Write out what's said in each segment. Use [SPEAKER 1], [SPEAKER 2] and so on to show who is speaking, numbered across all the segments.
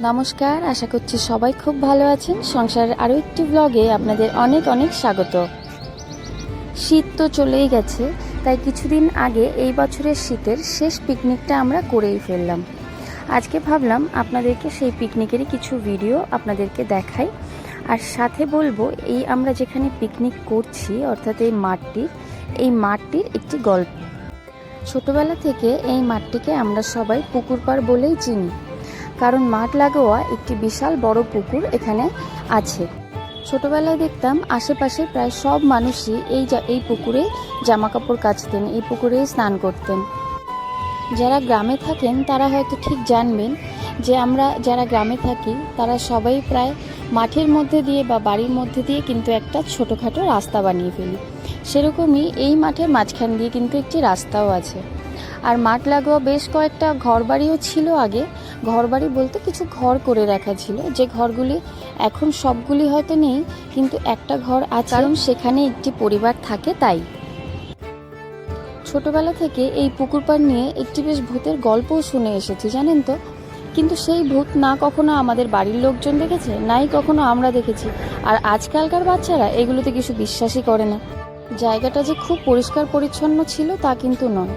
[SPEAKER 1] নমস্কার, আশা করছি সবাই খুব ভালো আছেন। সংসারের আরও একটি ব্লগে আপনাদের অনেক অনেক স্বাগত। শীত তো চলেই গেছে, তাই কিছুদিন আগে এই বছরের শীতের শেষ পিকনিকটা আমরা করেই ফেললাম। আজকে ভাবলাম আপনাদেরকে সেই পিকনিকেরই কিছু ভিডিও আপনাদেরকে দেখাই, আর সাথে বলবো এই আমরা যেখানে পিকনিক করছি অর্থাৎ এই মাঠটির একটি গল্প। ছোটবেলা থেকে এই মাঠটিকে আমরা সবাই পুকুর পাড় বলেই চিনি, কারণ মাঠ লাগোয়া একটি বিশাল বড় পুকুর এখানে আছে। ছোটবেলায় দেখতাম আশেপাশে প্রায় সব মানুষই এই পুকুরে জামা কাপড় কাচতেন, এই পুকুরেই স্নান করতেন। যারা গ্রামে থাকেন তারা হয়তো ঠিক জানবেন যে আমরা যারা গ্রামে থাকি তারা সবাই প্রায় মাঠের মধ্যে দিয়ে বা বাড়ির মধ্যে দিয়ে কিন্তু একটা ছোটোখাটো রাস্তা বানিয়ে ফেলি। সেরকমই এই মাঠের মাঝখান দিয়ে কিন্তু একটি রাস্তাও আছে। আর মাঠ লাগোয়া বেশ কয়েকটা ঘরবাড়িও ছিল আগে। ঘরবাড়ি বলতে কিছু ঘর করে রাখা ছিল, যে ঘরগুলি এখন সবগুলি হয়তো নেই, কিন্তু একটা ঘর আছে, কারণ সেখানে একটি পরিবার থাকে। তাই ছোটবেলা থেকে এই পুকুর পাড় নিয়ে একটি বেশ ভূতের গল্পও শুনে এসেছি, জানেন তো। কিন্তু সেই ভূত না কখনো আমাদের বাড়ির লোকজন দেখেছে, নাই কখনো আমরা দেখেছি। আর আজকালকার বাচ্চারা এগুলোতে কিছু বিশ্বাসই করে না। জায়গাটা যে খুব পরিষ্কার পরিচ্ছন্ন ছিল তা কিন্তু নয়।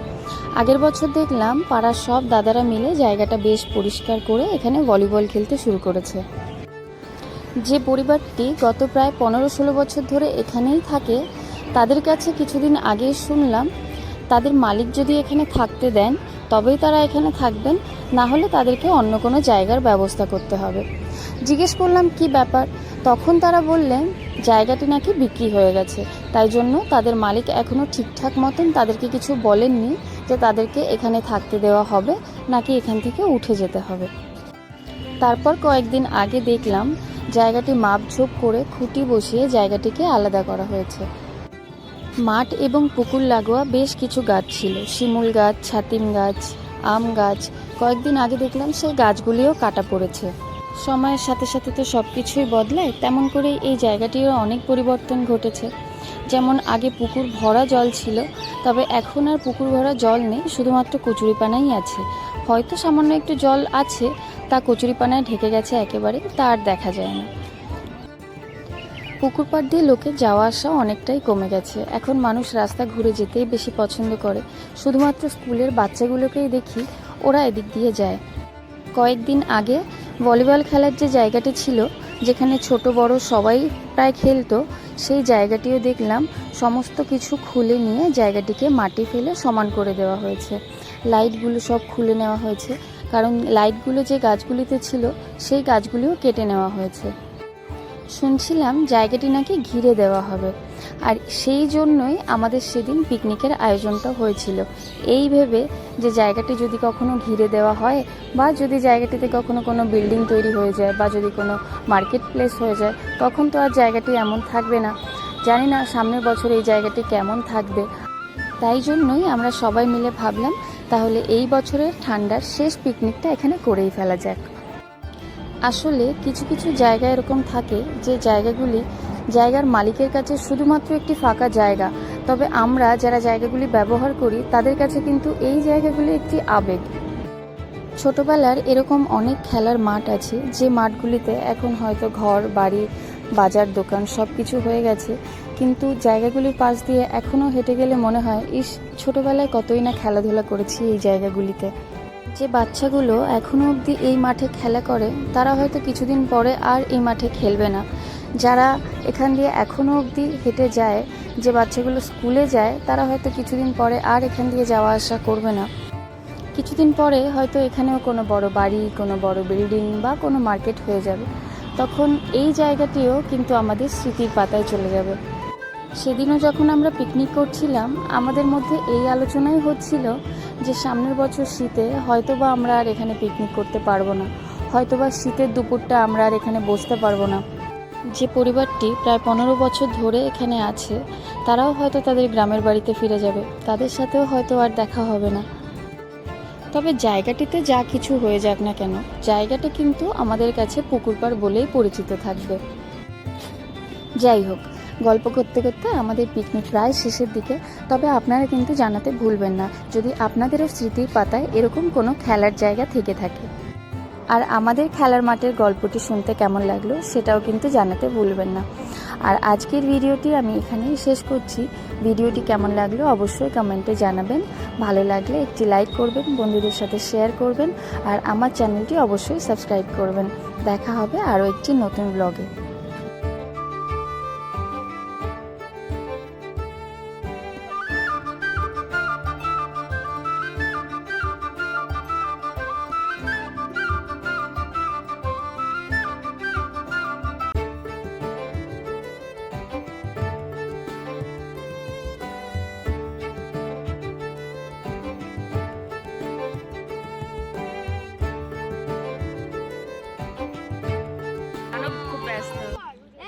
[SPEAKER 1] আগের বছর দেখলাম পাড়ার সব দাদারা মিলে জায়গাটা বেশ পরিষ্কার করে এখানে ভলিবল খেলতে শুরু করেছে। যে পরিবারটি গত প্রায় 15-16 বছর ধরে এখানেই থাকে, তাদের কাছে কিছুদিন আগেই শুনলাম তাদের মালিক যদি এখানে থাকতে দেন তবেই তারা এখানে থাকবেন, না হলে তাদেরকে অন্য কোনো জায়গার ব্যবস্থা করতে হবে। জিজ্ঞেস করলাম কি ব্যাপার, তখন তারা বললেন জায়গাটি নাকি বিক্রি হয়ে গেছে, তাই জন্য তাদের মালিক এখনও ঠিকঠাক মতন তাদেরকে কিছু বলেননি যে তাদেরকে এখানে থাকতে দেওয়া হবে নাকি এখান থেকে উঠে যেতে হবে। তারপর কয়েকদিন আগে দেখলাম জায়গাটি মাপঝোপ করে খুঁটি বসিয়ে জায়গাটিকে আলাদা করা হয়েছে। মাঠ এবং পুকুর লাগোয়া বেশ কিছু গাছ ছিল, শিমুল গাছ, ছাতিম গাছ, আম গাছ। কয়েকদিন আগে দেখলাম সেই গাছগুলিও কাটা পড়েছে। সময়ের সাথে সাথে তো সব কিছুই বদলায়, তেমন করেই এই জায়গাটিরও অনেক পরিবর্তন ঘটেছে। যেমন আগে পুকুর ভরা জল ছিল, তবে এখন আর পুকুর ভরা জল নেই, শুধুমাত্র কচুরিপানাই আছে। হয়তো সামান্য একটু জল আছে, তা কচুরিপানায় ঢেকে গেছে একেবারে, তা আর দেখা যায় না। পুকুর পাড় দিয়ে লোকের যাওয়া আসা অনেকটাই কমে গেছে। এখন মানুষ রাস্তা ঘুরে যেতেই বেশি পছন্দ করে। শুধুমাত্র স্কুলের বাচ্চাগুলোকেই দেখি ওরা এদিক দিয়ে যায়। কয়েকদিন আগে ভলিবল খেলার যে জায়গাটি ছিল, যেখানে ছোট বড় সবাই প্রায় খেলতো, সেই জায়গাটিও দেখলাম সমস্ত কিছু খুলে নিয়ে জায়গাটিকে মাটি ফেলে সমান করে দেওয়া হয়েছে। লাইটগুলো সব খুলে নেওয়া হয়েছে, কারণ লাইটগুলো যে গাছগুলিতে ছিল সেই গাছগুলিও কেটে নেওয়া হয়েছে। শুনছিলাম জায়গাটি নাকি ঘিরে দেওয়া হবে, আর সেই জন্যই আমাদের সেদিন পিকনিকের আয়োজনটা হয়েছিল, এই ভেবে যে জায়গাটি যদি কখনো ঘিরে দেওয়া হয় বা যদি জায়গাটিতে কখনো কোনো বিল্ডিং তৈরি হয়ে যায় বা যদি কোনো মার্কেট প্লেস হয়ে যায়, তখন তো আর জায়গাটি এমন থাকবে না। জানি না সামনের বছর এই জায়গাটি কেমন থাকবে। তাই জন্যই আমরা সবাই মিলে ভাবলাম তাহলে এই বছরের ঠান্ডার শেষ পিকনিকটা এখানে করেই ফেলা যাক। আসলে কিছু কিছু জায়গা এরকম থাকে যে জায়গার মালিকের কাছে শুধুমাত্র একটি ফাঁকা জায়গা, তবে আমরা যারা জায়গাগুলি ব্যবহার করি তাদের কাছে কিন্তু এই জায়গাগুলি একটি আবেগ। ছোটবেলার এরকম অনেক খেলার মাঠ আছে, যে মাঠগুলিতে এখন হয়তো ঘর বাড়ি বাজার দোকান সব কিছু হয়ে গেছে, কিন্তু জায়গাগুলির পাশ দিয়ে এখনও হেঁটে গেলে মনে হয় ইস, ছোটবেলায় কতই না খেলাধুলা করেছি এই জায়গাগুলিতে। যে বাচ্চাগুলো এখনও অবধি এই মাঠে খেলা করে তারা হয়তো কিছুদিন পরে আর এই মাঠে খেলবে না। যারা এখান দিয়ে এখনও অবধি হেঁটে যায়, যে বাচ্চাগুলো স্কুলে যায়, তারা হয়তো কিছুদিন পরে আর এখান দিয়ে যাওয়া আসা করবে না। কিছুদিন পরে হয়তো এখানেও কোনো বড় বাড়ি, কোনো বড় বিল্ডিং বা কোনো মার্কেট হয়ে যাবে, তখন এই জায়গাটিও কিন্তু আমাদের স্মৃতির পাতায় চলে যাবে। সেদিনও যখন আমরা পিকনিক করছিলাম, আমাদের মধ্যে এই আলোচনাই হচ্ছিল যে সামনের বছর শীতে হয়তোবা আমরা আর এখানে পিকনিক করতে পারবো না, হয়তোবা শীতের দুপুরটা আমরা আর এখানে বসতে পারবো না। যে পরিবারটি প্রায় 15 বছর ধরে এখানে আছে, তারাও হয়তো তাদের গ্রামের বাড়িতে ফিরে যাবে, তাদের সাথেও হয়তো আর দেখা হবে না। তবে জায়গাটিতে যা কিছু হয়ে যাক না কেন, জায়গাটা কিন্তু আমাদের কাছে পুকুর পাড় বলেই পরিচিত থাকবে। যাই হোক, গল্প করতে করতে আমাদের পিকনিক প্রায় শেষের দিকে। তবে আপনারা কিন্তু জানাতে ভুলবেন না যদি আপনাদেরও স্মৃতির পাতায় এরকম কোনো খেলার জায়গা থেকে থাকে। আর আমাদের খেলার মাঠের গল্পটি শুনতে কেমন লাগলো সেটাও কিন্তু জানাতে ভুলবেন না। আর আজকের ভিডিওটি আমি এখানেই শেষ করছি। ভিডিওটি কেমন লাগলো অবশ্যই কমেন্টে জানাবেন। ভালো লাগলে একটি লাইক করবেন, বন্ধুদের সাথে শেয়ার করবেন আর আমার চ্যানেলটি অবশ্যই সাবস্ক্রাইব করবেন। দেখা হবে আরও একটি নতুন ব্লগে।